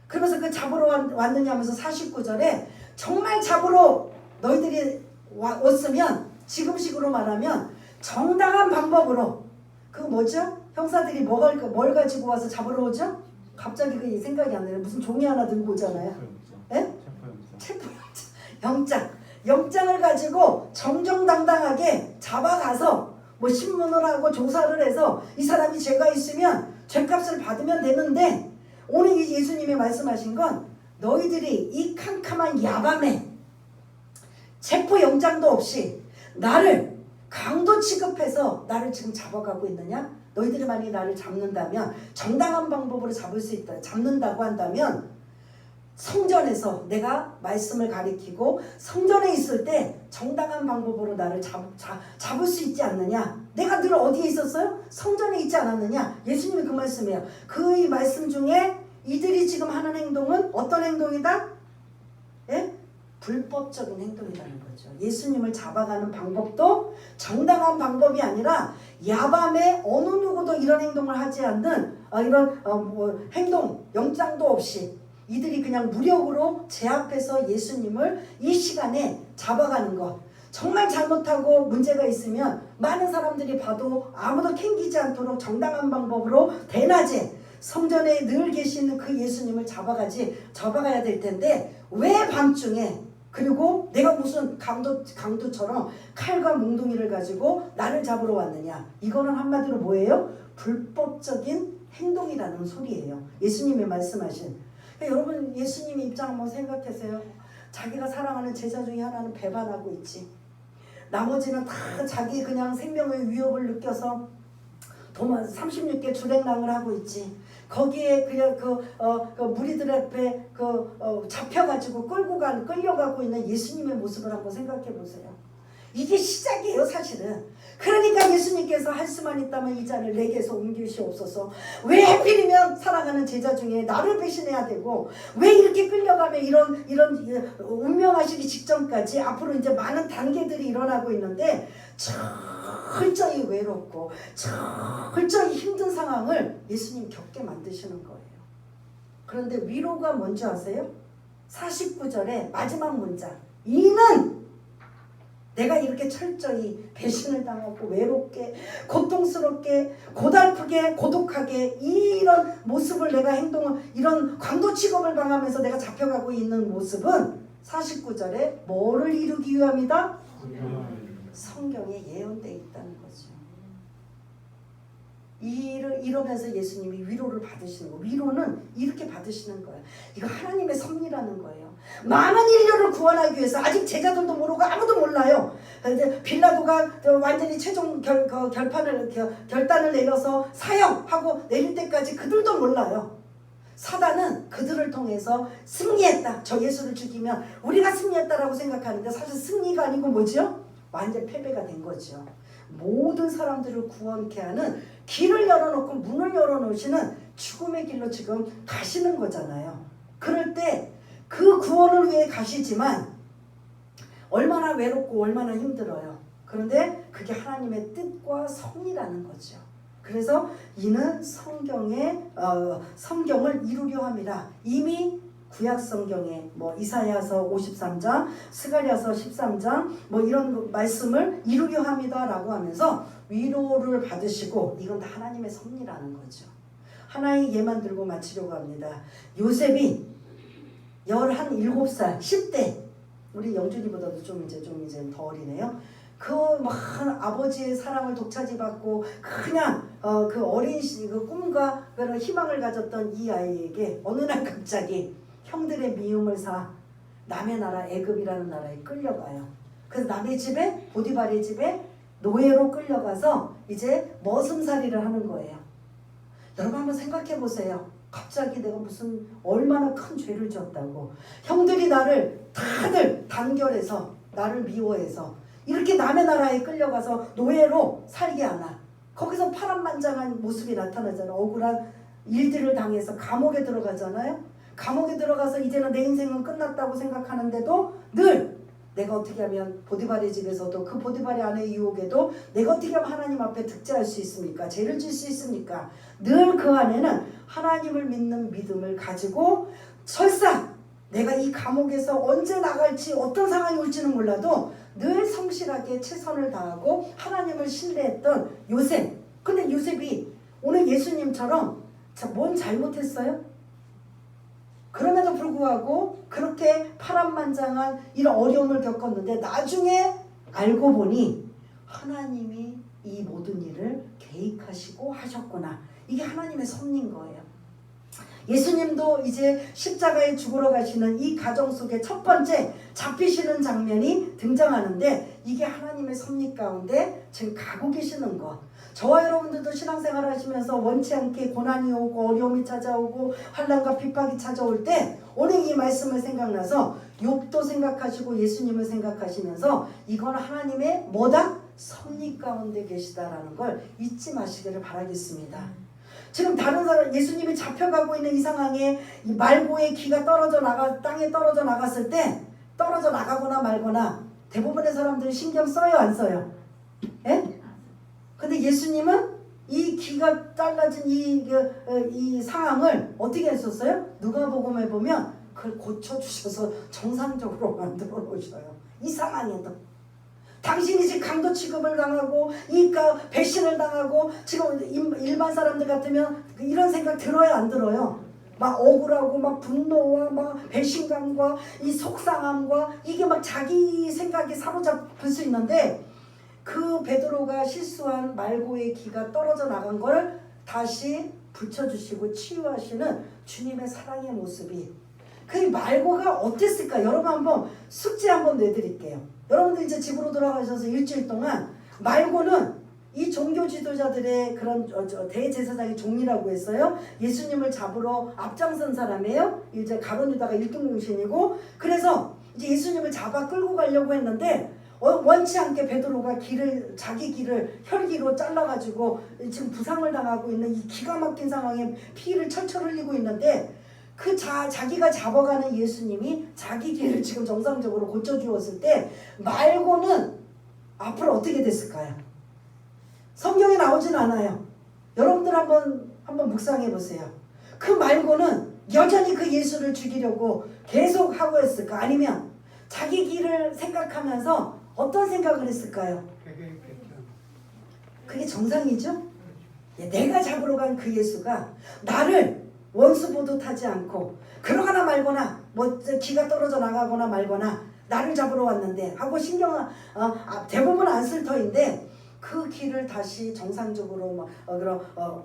그러면서 그 잡으러 왔느냐 하면서 49절에 정말 잡으러 너희들이 왔으면, 지금식으로 말하면 정당한 방법으로, 그 뭐죠? 형사들이 뭘 가지고 와서 잡으러 오죠? 갑자기 그 생각이 안 나요. 무슨 종이 하나 들고 오잖아요. 예? 체포영장. 영장을 가지고 정정당당하게 잡아가서 신문을 하고 조사를 해서 이 사람이 죄가 있으면 죄값을 받으면 되는데, 오늘 이 예수님이 말씀하신 건 너희들이 이 캄캄한 야밤에 체포영장도 없이 나를 강도 취급해서 나를 지금 잡아가고 있느냐? 너희들이 만약에 나를 잡는다면, 정당한 방법으로 잡는다고 한다면 성전에서 내가 말씀을 가리키고 성전에 있을 때 정당한 방법으로 나를 잡을 수 있지 않느냐? 내가 늘 어디에 있었어요? 성전에 있지 않았느냐? 예수님이 그 말씀이에요. 그 이 말씀 중에 이들이 지금 하는 행동은 어떤 행동이다? 예? 불법적인 행동이라는 거죠. 예수님을 잡아가는 방법도 정당한 방법이 아니라 야밤에 어느 누구도 이런 행동을 하지 않는 이런 뭐 행동 영장도 없이 이들이 그냥 무력으로 제압해서 예수님을 이 시간에 잡아가는 것. 정말 잘못하고 문제가 있으면 많은 사람들이 봐도 아무도 캥기지 않도록 정당한 방법으로 대낮에 성전에 늘 계시는 그 예수님을 잡아가야 될 텐데 왜 밤중에 그리고 내가 무슨 강도처럼 칼과 몽둥이를 가지고 나를 잡으러 왔느냐. 이거는 한마디로 뭐예요? 불법적인 행동이라는 소리예요. 예수님이 말씀하신. 그러니까 여러분 예수님의 입장 한번 생각하세요. 자기가 사랑하는 제자 중에 하나는 배반하고 있지. 나머지는 다 자기 그냥 생명의 위협을 느껴서 도만 36개 주랭랑을 하고 있지. 거기에 그냥 그 무리들 앞에 잡혀가지고 끌려가고 있는 예수님의 모습을 한번 생각해 보세요. 이게 시작이에요, 사실은. 그러니까 예수님께서 할 수만 있다면 이 잔을 내게서 옮기시옵소서. 왜 하필이면 사랑하는 제자 중에 나를 배신해야 되고 왜 이렇게 끌려가면 이런 운명하시기 직전까지 앞으로 이제 많은 단계들이 일어나고 있는데 철저히 외롭고 철저히 힘든 상황을 예수님 겪게 만드시는 거예요. 그런데 위로가 뭔지 아세요? 49절의 마지막 문장. 이는 내가 이렇게 철저히 배신을 당하고 외롭게 고통스럽게 고달프게 고독하게 이런 모습을 내가 이런 강도 취급을 당하면서 내가 잡혀가고 있는 모습은 49절에 뭐를 이루기 위함이다? 성경에 예언되어 있다는 거죠. 이러면서 예수님이 위로를 받으시는 거예요. 위로는 이렇게 받으시는 거예요. 이거 하나님의 섭리라는 거예요. 많은 인류를 구원하기 위해서 아직 제자들도 모르고 아무도 몰라요. 이제 빌라도가 완전히 최종 결단을 내려서 사형하고 내릴 때까지 그들도 몰라요. 사단은 그들을 통해서 승리했다. 저 예수를 죽이면 우리가 승리했다라고 생각하는데 사실 승리가 아니고 뭐죠? 완전 패배가 된 거죠. 모든 사람들을 구원케 하는 길을 열어놓고 문을 열어놓으시는 죽음의 길로 지금 가시는 거잖아요. 그럴 때 그 구원을 위해 가시지만 얼마나 외롭고 얼마나 힘들어요. 그런데 그게 하나님의 뜻과 섭리라는 거죠. 그래서 이는 성경을 이루려 합니다. 이미 구약 성경에 뭐 이사야서 53장, 스가랴서 13장 뭐 이런 말씀을 이루려 합니다라고 하면서 위로를 받으시고 이건 다 하나님의 섭리라는 거죠. 하나의 예만 들고 마치려고 합니다. 요셉이 17살 10대 우리 영준이보다도 좀 이제 더 어리네요. 막 아버지의 사랑을 독차지받고 그냥 그 어린 그 꿈과 그런 희망을 가졌던 이 아이에게 어느 날 갑자기 형들의 미움을 사 남의 나라 애굽이라는 나라에 끌려가요. 그래서 남의 집에 보디발의 집에 노예로 끌려가서 이제 머슴살이를 하는 거예요. 여러분 한번 생각해 보세요. 갑자기 내가 무슨 얼마나 큰 죄를 지었다고 형들이 나를 다들 단결해서 나를 미워해서 이렇게 남의 나라에 끌려가서 노예로 살게 하나. 거기서 파란만장한 모습이 나타나잖아요. 억울한 일들을 당해서 감옥에 들어가잖아요. 감옥에 들어가서 이제는 내 인생은 끝났다고 생각하는데도 늘 내가 어떻게 하면 보디발의 집에서도 그 보디발의 아내의 유혹에도 내가 어떻게 하면 하나님 앞에 득죄할 수 있습니까? 죄를 질 수 있습니까? 늘 그 안에는 하나님을 믿는 믿음을 가지고 설사 내가 이 감옥에서 언제 나갈지 어떤 상황이 올지는 몰라도 늘 성실하게 최선을 다하고 하나님을 신뢰했던 요셉. 근데 요셉이 오늘 예수님처럼 뭔 잘못했어요? 그럼에도 불구하고 그렇게 파란만장한 이런 어려움을 겪었는데 나중에 알고 보니 하나님이 이 모든 일을 계획하시고 하셨구나. 이게 하나님의 섭리인 거예요. 예수님도 이제 십자가에 죽으러 가시는 이 가정 속에 첫 번째 잡히시는 장면이 등장하는데 이게 하나님의 섭리 가운데 지금 가고 계시는 것. 저와 여러분들도 신앙생활 하시면서 원치 않게 고난이 오고 어려움이 찾아오고 환난과 핍박이 찾아올 때 오늘 이 말씀을 생각나서 욥도 생각하시고 예수님을 생각하시면서 이건 하나님의 뭐다? 섭리 가운데 계시다라는 걸 잊지 마시기를 바라겠습니다. 지금 다른 사람 예수님이 잡혀가고 있는 이 상황에 이 말고의 기가 땅에 떨어져 나갔을 때 떨어져 나가거나 말거나 대부분의 사람들이 신경 써요 안 써요? 예? 근데 예수님은 이 귀가 잘라진 이 상황을 어떻게 했었어요? 누가복음에 보면 그걸 고쳐주셔서 정상적으로 만들어 놓으셔요. 이 상황에도. 당신이 지금 강도 취급을 당하고 배신을 당하고 지금 일반 사람들 같으면 이런 생각 들어요, 안 들어요? 막 억울하고 막 분노와 막 배신감과 이 속상함과 이게 막 자기 생각이 사로잡을 수 있는데, 그 베드로가 실수한 말고의 귀가 떨어져 나간 걸 다시 붙여주시고 치유하시는 주님의 사랑의 모습이, 그 말고가 어땠을까? 여러분 한번 숙제 한번 내드릴게요. 여러분들 이제 집으로 돌아가셔서 일주일 동안 말고는 이 종교 지도자들의 그런 대제사장의 종이라고 했어요. 예수님을 잡으러 앞장선 사람이에요. 이제 가룟 유다가 1등 공신이고, 그래서 이제 예수님을 잡아 끌고 가려고 했는데 원치 않게 베드로가 자기 길을 혈기로 잘라가지고 지금 부상을 당하고 있는 이 기가 막힌 상황에 피를 철철 흘리고 있는데, 자기가 잡아가는 예수님이 자기 길을 지금 정상적으로 고쳐주었을 때 말고는 앞으로 어떻게 됐을까요? 성경에 나오진 않아요. 여러분들 한번 묵상해 보세요. 그 말고는 여전히 그 예수를 죽이려고 계속 하고 했을까? 아니면 자기 길을 생각하면서 어떤 생각을 했을까요? 그게 정상이죠? 내가 잡으러 간 그 예수가 나를 원수 보듯하지 않고 그러거나 말거나 기가 떨어져 나가거나 말거나 나를 잡으러 왔는데 하고 신경을 대부분 안 쓸 터인데, 그 길을 다시 정상적으로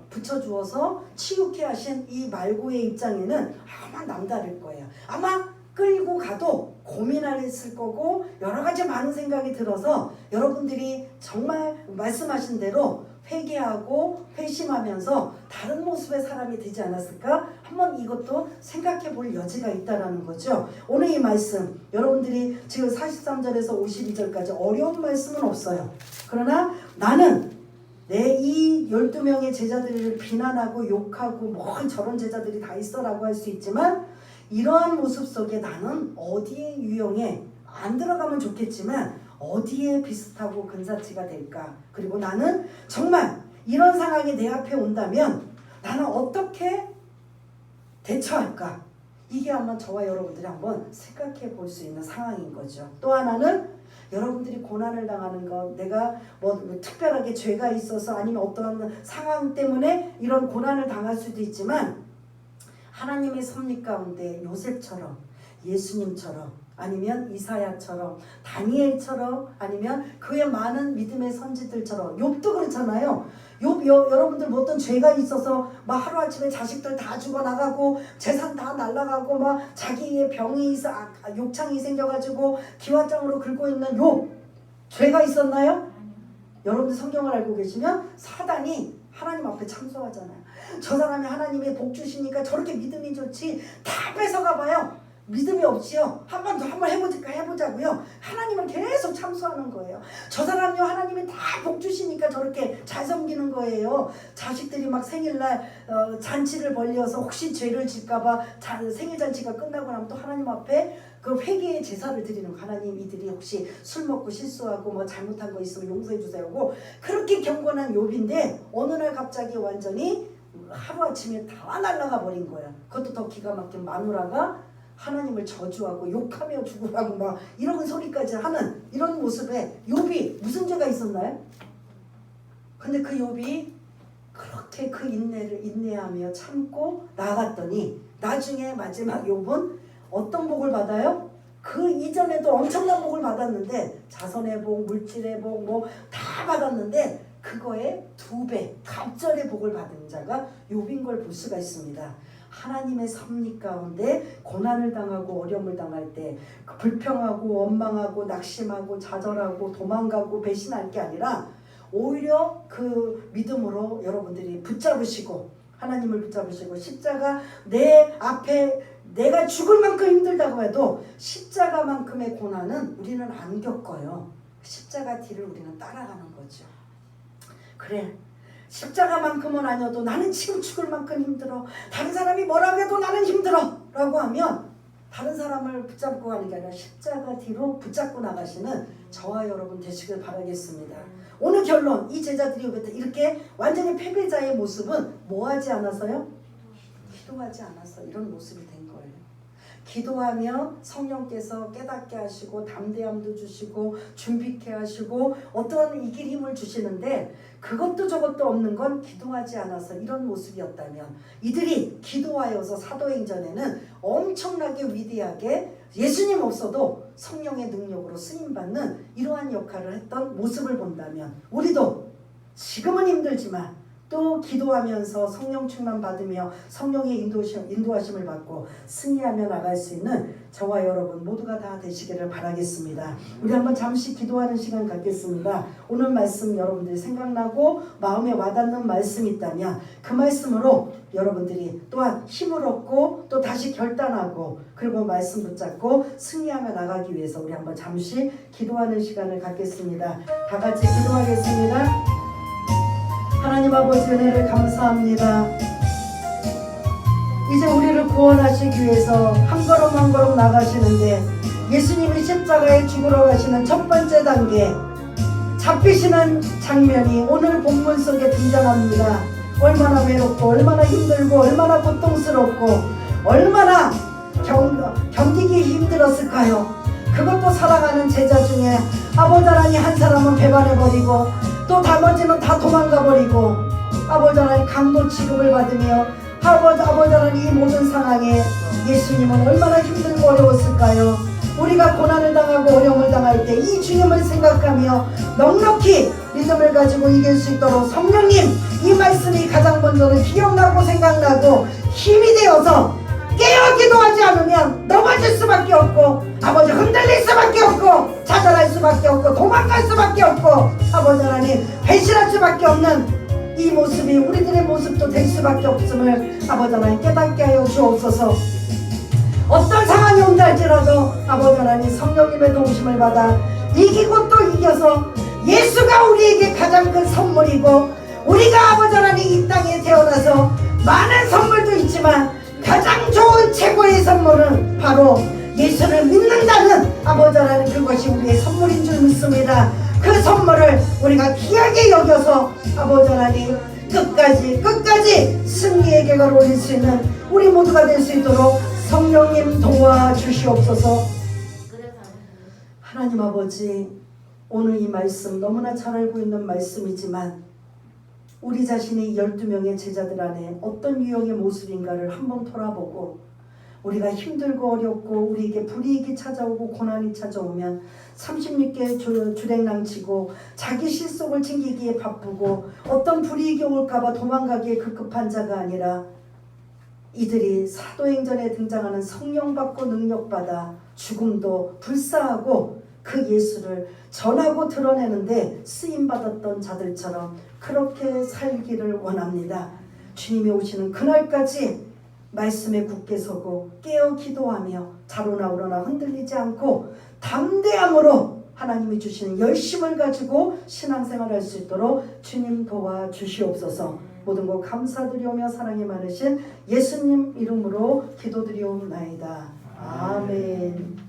붙여주어서 치유케 하신 이 말고의 입장에는 아마 남다를 거예요. 아마 끌고 가도 고민했을 거고 여러 가지 많은 생각이 들어서 여러분들이 정말 말씀하신 대로 회개하고 회심하면서 다른 모습의 사람이 되지 않았을까? 한번 이것도 생각해 볼 여지가 있다라는 거죠. 오늘 이 말씀 여러분들이 지금 43절에서 52절까지 어려운 말씀은 없어요. 그러나 나는 내 이 12명의 제자들을 비난하고 욕하고 뭐 저런 제자들이 다 있어라고 할 수 있지만, 이러한 모습 속에 나는 어디에 유형에 안 들어가면 좋겠지만 어디에 비슷하고 근사치가 될까? 그리고 나는 정말 이런 상황이 내 앞에 온다면 나는 어떻게 대처할까? 이게 아마 저와 여러분들이 한번 생각해 볼 수 있는 상황인 거죠. 또 하나는 여러분들이 고난을 당하는 것, 내가 뭐 특별하게 죄가 있어서 아니면 어떠한 상황 때문에 이런 고난을 당할 수도 있지만, 하나님의 섭리 가운데 요셉처럼, 예수님처럼, 아니면 이사야처럼, 다니엘처럼, 아니면 그의 많은 믿음의 선지들처럼, 욥도 그렇잖아요. 여러분들 뭐 어떤 죄가 있어서 막 하루아침에 자식들 다 죽어나가고 재산 다 날라가고 막 자기의 병이 있어 욕창이 생겨가지고 기와장으로 긁고 있는 욥, 죄가 있었나요? 여러분들 성경을 알고 계시면 사단이 하나님 앞에 참소하잖아요. 저 사람이 하나님의 복 주시니까 저렇게 믿음이 좋지, 다 뺏어가 봐요. 믿음이 없지요. 한번 해보자고요. 하나님을 계속 참소하는 거예요. 저 사람요, 하나님이 다 복 주시니까 저렇게 잘 섬기는 거예요. 자식들이 막 생일날 잔치를 벌려서 혹시 죄를 질까봐 생일 잔치가 끝나고 나면 또 하나님 앞에 그 회개의 제사를 드리는 거. 하나님, 이들이 혹시 술 먹고 실수하고 뭐 잘못한 거 있으면 용서해 주세요고, 그렇게 경건한 욥인데 어느 날 갑자기 완전히 하루아침에 다 날아가 버린 거야. 그것도 더 기가 막힌 마누라가 하나님을 저주하고 욕하며 죽으라고 막 이런 소리까지 하는 이런 모습에 욥이 무슨 죄가 있었나요? 근데 그 욥이 그렇게 그 인내를 인내하며 참고 나아갔더니 나중에 마지막 욥은 어떤 복을 받아요? 그 이전에도 엄청난 복을 받았는데, 자선의 복, 물질의 복 뭐 다 받았는데 그거에 2배 갑절의 복을 받은 자가 욥인 걸 볼 수가 있습니다. 하나님의 섭리 가운데 고난을 당하고 어려움을 당할 때 불평하고 원망하고 낙심하고 좌절하고 도망가고 배신할 게 아니라 오히려 그 믿음으로 여러분들이 붙잡으시고, 하나님을 붙잡으시고, 십자가 내 앞에 내가 죽을 만큼 힘들다고 해도 십자가만큼의 고난은 우리는 안 겪어요. 십자가 뒤를 우리는 따라가는 거죠. 그래, 십자가만큼은 아니어도 나는 지금 죽을 만큼 힘들어, 다른 사람이 뭐라고 해도 나는 힘들어 라고 하면 다른 사람을 붙잡고 가는 게 아니라 십자가 뒤로 붙잡고 나가시는 저와 여러분 되시길 바라겠습니다. 오늘 결론, 이 제자들이 이렇게 완전히 패배자의 모습은 뭐하지 않아서요? 기도하지 않아서 이런 모습이 된 거예요. 기도하며 성령께서 깨닫게 하시고 담대함도 주시고 준비케 하시고 어떤 이길 힘을 주시는데, 그것도 저것도 없는 건 기도하지 않아서 이런 모습이었다면, 이들이 기도하여서 사도행전에는 엄청나게 위대하게 예수님 없어도 성령의 능력으로 쓰임받는 이러한 역할을 했던 모습을 본다면, 우리도 지금은 힘들지만 또 기도하면서 성령 충만 받으며 성령의 인도하심을 받고 승리하며 나갈 수 있는 저와 여러분 모두가 다 되시기를 바라겠습니다. 우리 한번 잠시 기도하는 시간 갖겠습니다. 오늘 말씀 여러분들이 생각나고 마음에 와닿는 말씀이 있다면 그 말씀으로 여러분들이 또한 힘을 얻고 또 다시 결단하고 그리고 말씀 붙잡고 승리하며 나가기 위해서 우리 한번 잠시 기도하는 시간을 갖겠습니다. 다 같이 기도하겠습니다. 하나님 아버지 은혜를 감사합니다. 이제 우리를 구원하시기 위해서 한 걸음 한 걸음 나가시는데, 예수님이 십자가에 죽으러 가시는 첫 번째 단계 잡히시는 장면이 오늘 본문 속에 등장합니다. 얼마나 외롭고 얼마나 힘들고 얼마나 고통스럽고 얼마나 견디기 힘들었을까요? 그것도 사랑하는 제자 중에 아버지 하나님 한 사람은 배반해버리고 또 나머지는 다 도망가버리고 아버지 하나님 강도 취급을 받으며 아버지 하나님 이 모든 상황에 예수님은 얼마나 힘들고 어려웠을까요? 우리가 고난을 당하고 어려움을 당할 때 이 주님을 생각하며 넉넉히 믿음을 가지고 이길 수 있도록 성령님, 이 말씀이 가장 먼저는 기억나고 생각나고 힘이 되어서 깨어 기도하지 않으면 넘어질 수밖에 없고 아버지 흔들릴 수밖에 없고 좌절할 수밖에 없고 도망갈 수밖에 없고 아버지 하나님 배신할 수밖에 없는 이 모습이 우리들의 모습도 될 수밖에 없음을 아버지 하나님 깨닫게 하여 주옵소서. 어떤 상황이 온다 할지라도 아버지 하나님 성령님의 도우심을 받아 이기고 또 이겨서 예수가 우리에게 가장 큰 선물이고, 우리가 아버지 하나님 이 땅에 태어나서 많은 선물도 있지만 가장 좋은 최고의 선물은 바로 예수를 믿는다는 아버지 하나님 그것이 우리의 선물인 줄 믿습니다. 그 선물을 우리가 귀하게 여겨서 아버지 하나님 끝까지 승리의 궤를 올릴 수 있는 우리 모두가 될 수 있도록 성령님 도와주시옵소서. 하나님 아버지, 오늘 이 말씀 너무나 잘 알고 있는 말씀이지만 우리 자신이 12명의 제자들 안에 어떤 유형의 모습인가를 한번 돌아보고, 우리가 힘들고 어렵고 우리에게 불이익이 찾아오고 고난이 찾아오면 36개 주랭랑치고 자기 실속을 챙기기에 바쁘고 어떤 불이익이 올까봐 도망가기에 급급한 자가 아니라, 이들이 사도행전에 등장하는 성령받고 능력받아 죽음도 불사하고 그 예수를 전하고 드러내는데 쓰임받았던 자들처럼 그렇게 살기를 원합니다. 주님이 오시는 그날까지 말씀에 굳게 서고 깨어 기도하며 자로나 우러나 흔들리지 않고 담대함으로 하나님이 주시는 열심을 가지고 신앙생활을 할 수 있도록 주님 도와주시옵소서. 모든 것 감사드리오며 사랑이 많으신 예수님 이름으로 기도드리옵나이다. 아멘.